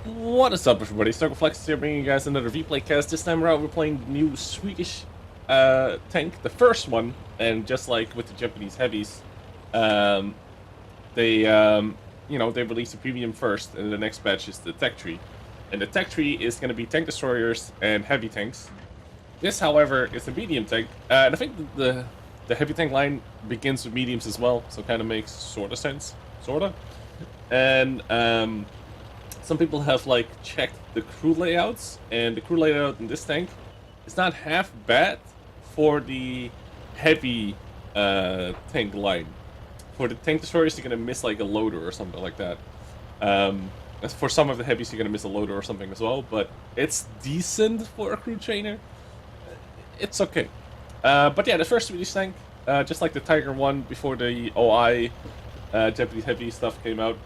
What is up, everybody? Circon here, bringing you guys another replay cast. This time around, we're playing the new Swedish tank, the first one, and just like with the Japanese heavies, um, they release the premium first, and the next batch is the tech tree, and the tech tree is going to be tank destroyers and heavy tanks. This, however, is a medium tank, and I think the heavy tank line begins with mediums as well, so kind of makes sort of sense, sorta, and some people have like checked the crew layouts, and the crew layout in this tank is not half bad for the heavy tank line. For the tank destroyers, you're gonna miss like a loader or something like that. As for some of the heavies, you're gonna miss a loader or something as well. But it's decent for a crew trainer. It's okay. But yeah, the first Swedish tank, just like the Tiger one before the OI Japanese heavy stuff came out.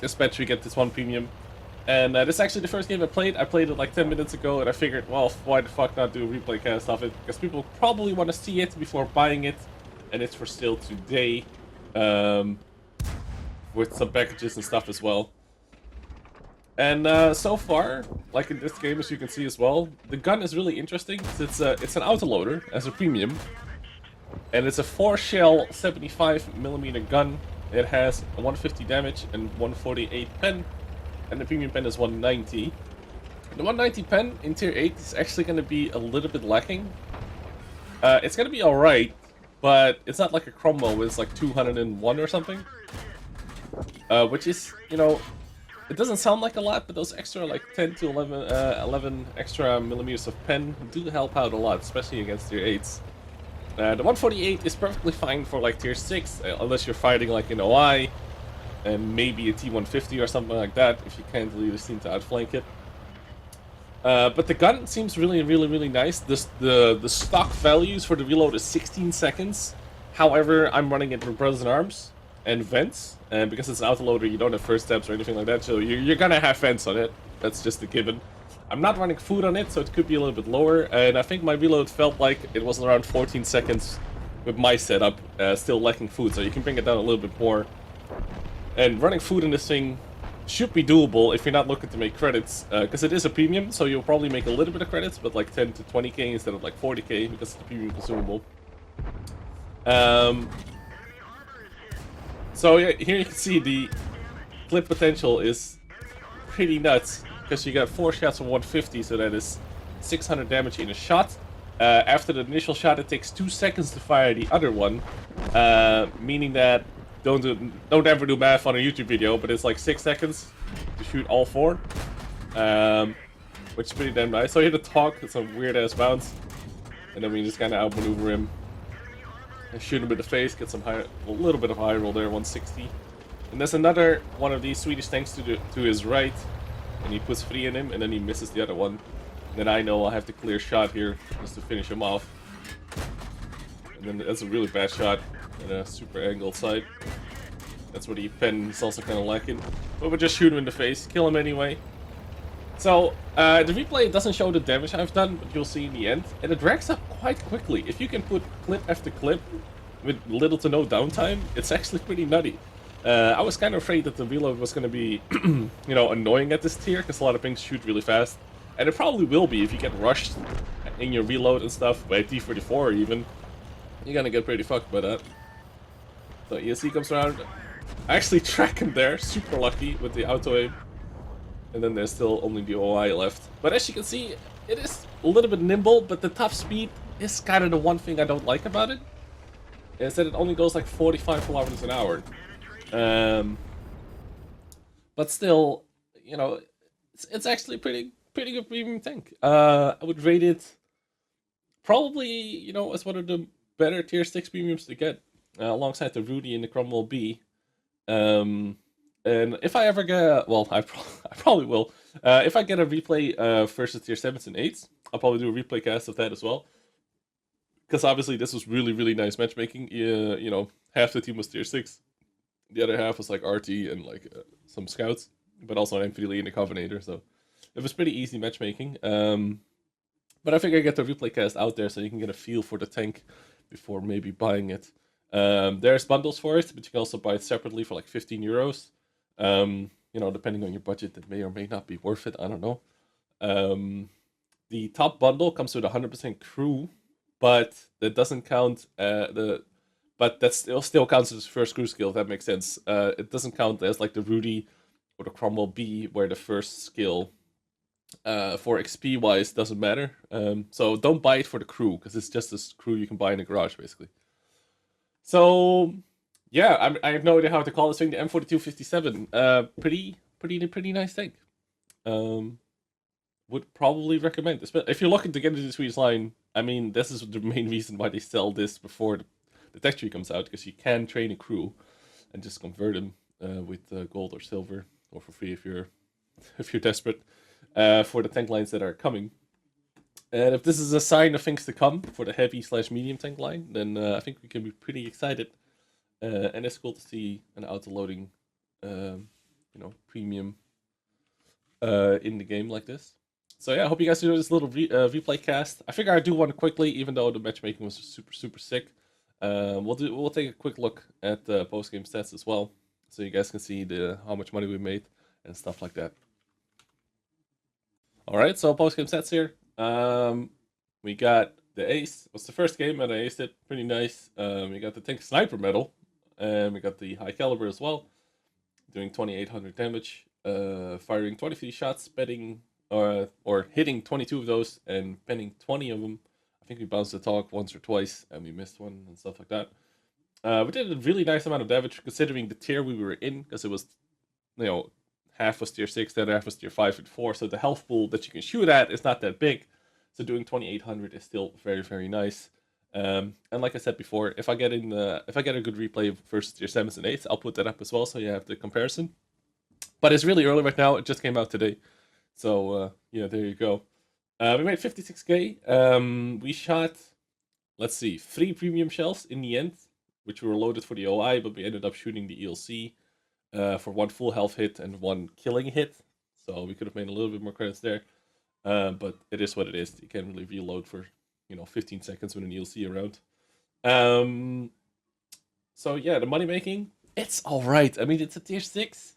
This batch we get this one premium, and this is actually the first game I played. I played it like 10 minutes ago, and I figured, well, why the fuck not do a replay cast of it? Because people probably want to see it before buying it, and it's for sale today, with some packages and stuff as well. And so far, like in this game, as you can see as well, the gun is really interesting. It's an autoloader as a premium, and it's a 4-shell 75mm gun. It has 150 damage and 148 pen, and the premium pen is 190. The 190 pen in tier 8 is actually going to be a little bit lacking. It's going to be alright, but it's not like a Cromwell where it's like 201 or something. Which is, you know, it doesn't sound like a lot, but those extra like 10 to 11 extra millimeters of pen do help out a lot, especially against tier 8s. The 148 is perfectly fine for like tier 6, unless you're fighting like an OI, and maybe a T150 or something like that, if you can't really seem to outflank it. But the gun seems really nice. The stock values for the reload is 16 seconds. However, I'm running it with Brothers in Arms and vents, and because it's an autoloader, you don't have first steps or anything like that, so you're gonna have vents on it. That's just a given. I'm not running food on it, so it could be a little bit lower, and I think my reload felt like it was around 14 seconds with my setup, still lacking food, so you can bring it down a little bit more. And running food in this thing should be doable if you're not looking to make credits, because it is a premium, so you'll probably make a little bit of credits, but like 10 to 20k instead of like 40k, because it's a premium consumable. So yeah, here you can see the clip potential is pretty nuts, because you got 4 shots of 150, so that is 600 damage in a shot. After the initial shot, it takes 2 seconds to fire the other one, meaning that don't ever do math on a YouTube video, but it's like 6 seconds to shoot all 4, which is pretty damn nice. So you hit a talk, it's a weird ass bounce, and then we just kind of outmaneuver him and shoot him in the face, get some a little bit of high roll there, 160. And there's another one of these Swedish tanks to his right, and he puts 3 in him, and then he misses the other one. Then I know I'll have to clear shot here just to finish him off. And then that's a really bad shot at a super angled sight. That's where the pen is also kind of lacking. But we'll just shoot him in the face, kill him anyway. So, the replay doesn't show the damage I've done, but you'll see in the end. And it racks up quite quickly. If you can put clip after clip with little to no downtime, it's actually pretty nutty. I was kind of afraid that the reload was going to be, you know, annoying at this tier, because a lot of things shoot really fast. And it probably will be if you get rushed in your reload and stuff, by T44 even. You're going to get pretty fucked by that. So ESC comes around. I actually track him there, super lucky with the auto aim. And then there's still only the OI left. But as you can see, it is a little bit nimble, but the top speed is kind of the one thing I don't like about it. Is that it only goes like 45 kilometers an hour. But still, you know, it's actually pretty good premium tank. I would rate it probably, you know, as one of the better tier 6 premiums to get, alongside the Rudy and the Cromwell B. And if I ever get, well, I probably will. If I get a replay versus tier 7s and 8s, I'll probably do a replay cast of that as well. Because obviously this was really nice matchmaking. You know, half the team was tier 6. The other half was like RT and like some scouts, but also an M3 and a Covenator, so it was pretty easy matchmaking. But I figure I get the replay cast out there so you can get a feel for the tank before maybe buying it. There's bundles for it, but you can also buy it separately for like 15 euros. you know, depending on your budget, that may or may not be worth it. I don't know. The top bundle comes with 100% crew, but that doesn't count but that still counts as first crew skill. If that makes sense. It doesn't count as like the Rudy or the Cromwell B, where the first skill for XP wise doesn't matter. So don't buy it for the crew, because it's just this crew you can buy in the garage basically. So yeah, I have no idea how to call this thing. The M4257, pretty nice thing. Would probably recommend this. But if you're looking to get into the Swedish line, I mean, this is the main reason why they sell this before the tech tree comes out, because you can train a crew and just convert them with gold or silver, or for free if you're desperate, for the tank lines that are coming. And if this is a sign of things to come for the heavy/medium tank line, then I think we can be pretty excited. And it's cool to see an auto-loading, premium in the game like this. So yeah, I hope you guys enjoyed this little replay cast. I figure I'd do one quickly, even though the matchmaking was super sick. We'll take a quick look at the post-game stats as well, so you guys can see how much money we made and stuff like that. All right, so post-game stats here. We got the ace. It was the first game, and I aced it pretty nice. We got the tank sniper medal, and we got the high caliber as well, doing 2,800 damage, firing 23 shots, betting or hitting 22 of those and penning 20 of them. I think we bounced the talk once or twice, and we missed one and stuff like that. We did a really nice amount of damage considering the tier we were in, because it was, half was tier 6, then half was tier 5 and 4, so the health pool that you can shoot at is not that big. So doing 2,800 is still very nice. And like I said before, if I get a good replay versus tier 7s and 8s, I'll put that up as well, so you have the comparison. But it's really early right now. It just came out today. So, there you go. We made 56k. We shot, let's see, 3 premium shells in the end, which were loaded for the OI, but we ended up shooting the ELC for 1 full health hit and 1 killing hit. So we could have made a little bit more credits there. But it is what it is. You can't really reload for, 15 seconds with an ELC around. So yeah, the money making, it's alright. I mean, it's a tier 6.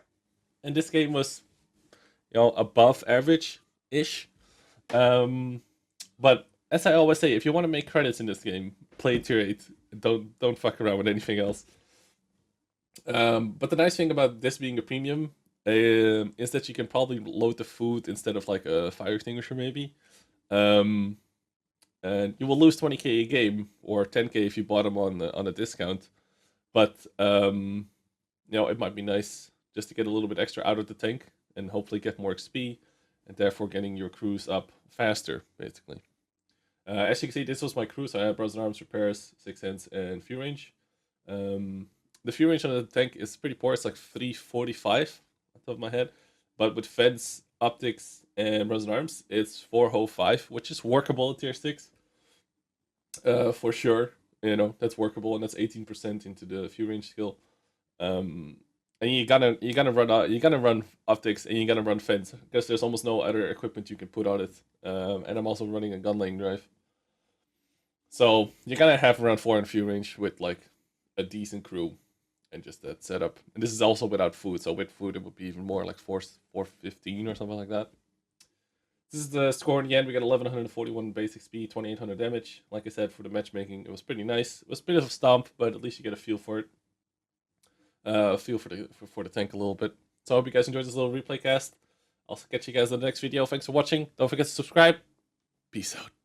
And this game was, above average-ish. But as I always say, if you want to make credits in this game, play tier 8. Don't fuck around with anything else. But the nice thing about this being a premium is that you can probably load the food instead of like a fire extinguisher maybe. And you will lose 20k a game, or 10k if you bought them on a discount. But it might be nice just to get a little bit extra out of the tank and hopefully get more XP, and therefore getting your crews up faster, basically. As you can see, this was my crew, so I had Bronze Arms, Repairs, 6 Hands, and Fuel Range. The fuel range on the tank is pretty poor. It's like 345 on top of my head. But with Fence, Optics, and Bronze Arms, it's 405, which is workable at tier 6. For sure. That's workable, and that's 18% into the fuel range skill. And you gotta run Optics, and you gotta run Fence, because there's almost no other equipment you can put on it. And I'm also running a gun lane drive. So you're gonna have around 4 in fuel range with like a decent crew and just that setup. And this is also without food, so with food it would be even more, like 415 or something like that. This is the score in the end. We got 1141 basic speed, 2800 damage. Like I said, for the matchmaking, it was pretty nice. It was a bit of a stomp, but at least you get a feel for it. Feel for the tank a little bit. So I hope you guys enjoyed this little replay cast. I'll catch you guys in the next video. Thanks for watching. Don't forget to subscribe. Peace out.